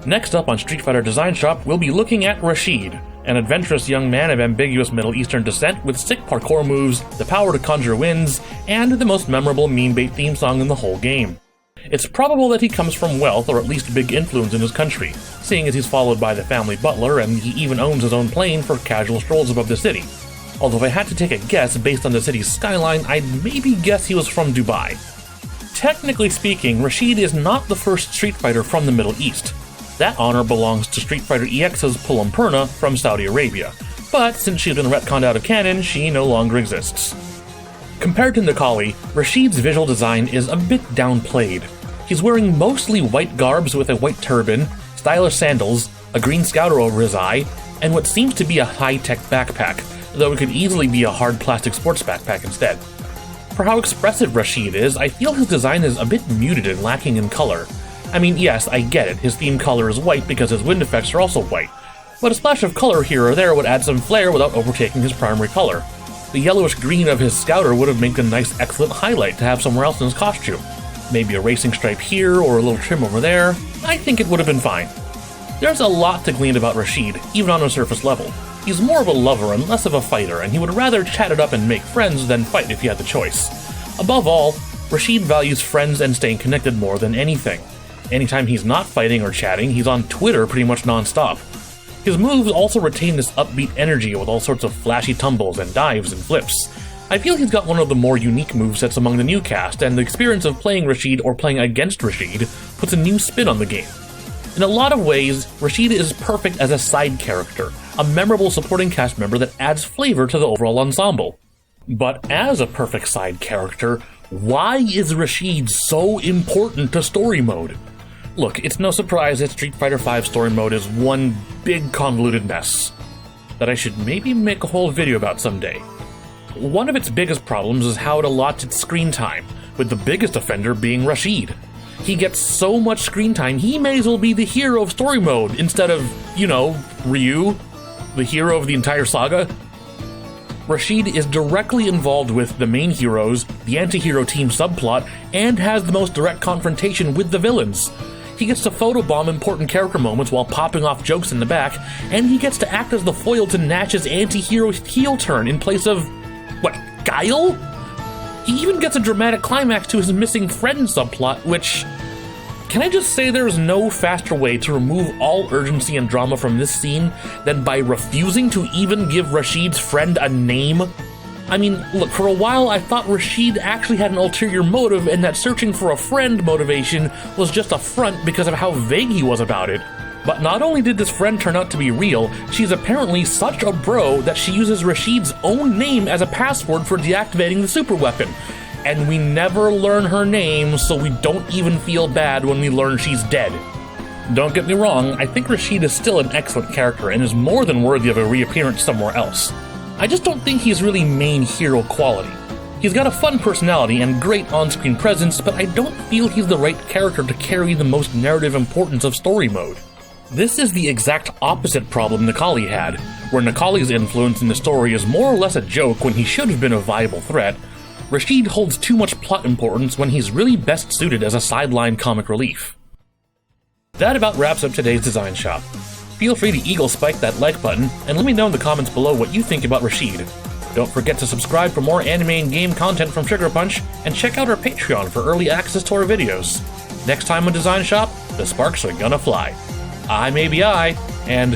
Next up on Street Fighter Design Shop, we'll be looking at Rashid, an adventurous young man of ambiguous Middle Eastern descent with sick parkour moves, the power to conjure winds, and the most memorable meme bait theme song in the whole game. It's probable that he comes from wealth or at least big influence in his country, seeing as he's followed by the family butler and he even owns his own plane for casual strolls above the city. Although if I had to take a guess based on the city's skyline, I'd maybe guess he was from Dubai. Technically speaking, Rashid is not the first Street Fighter from the Middle East. That honor belongs to Street Fighter EX's Purna from Saudi Arabia, but since she's been retconned out of canon, she no longer exists. Compared to Necalli, Rashid's visual design is a bit downplayed. He's wearing mostly white garbs with a white turban, stylish sandals, a green scouter over his eye, and what seems to be a high-tech backpack, though it could easily be a hard plastic sports backpack instead. For how expressive Rashid is, I feel his design is a bit muted and lacking in color. I mean, yes, I get it, his theme color is white because his wind effects are also white, but a splash of color here or there would add some flair without overtaking his primary color. The yellowish green of his scouter would have made a nice excellent highlight to have somewhere else in his costume. Maybe a racing stripe here or a little trim over there. I think it would have been fine. There's a lot to glean about Rashid, even on a surface level. He's more of a lover and less of a fighter, and he would rather chat it up and make friends than fight if he had the choice. Above all, Rashid values friends and staying connected more than anything. Anytime he's not fighting or chatting, he's on Twitter pretty much non-stop. His moves also retain this upbeat energy with all sorts of flashy tumbles and dives and flips. I feel he's got one of the more unique movesets among the new cast, and the experience of playing Rashid or playing against Rashid puts a new spin on the game. In a lot of ways, Rashid is perfect as a side character, a memorable supporting cast member that adds flavor to the overall ensemble. But as a perfect side character, why is Rashid so important to story mode? Look, it's no surprise that Street Fighter V story mode is one big convoluted mess that I should maybe make a whole video about someday. One of its biggest problems is how it allots its screen time, with the biggest offender being Rashid. He gets so much screen time, he may as well be the hero of story mode instead of, Ryu, the hero of the entire saga. Rashid is directly involved with the main heroes, the anti-hero team subplot, and has the most direct confrontation with the villains. He gets to photobomb important character moments while popping off jokes in the back, and he gets to act as the foil to Nash's anti-hero heel turn in place of, Guile? He even gets a dramatic climax to his missing friend subplot, which... Can I just say there's no faster way to remove all urgency and drama from this scene than by refusing to even give Rashid's friend a name? I mean, look, for a while I thought Rashid actually had an ulterior motive and that searching for a friend motivation was just a front because of how vague he was about it. But not only did this friend turn out to be real, she's apparently such a bro that she uses Rashid's own name as a password for deactivating the super weapon. And we never learn her name, so we don't even feel bad when we learn she's dead. Don't get me wrong, I think Rashid is still an excellent character and is more than worthy of a reappearance somewhere else. I just don't think he's really main hero quality. He's got a fun personality and great on-screen presence, but I don't feel he's the right character to carry the most narrative importance of story mode. This is the exact opposite problem Necalli had, where Necalli's influence in the story is more or less a joke when he should have been a viable threat. Rashid holds too much plot importance when he's really best suited as a sideline comic relief. That about wraps up today's Design Shop. Feel free to eagle spike that like button, and let me know in the comments below what you think about Rashid. Don't forget to subscribe for more anime and game content from SugarPunch, and check out our Patreon for early access to our videos. Next time on Design Shop, the sparks are gonna fly. I'm a.b.i., and...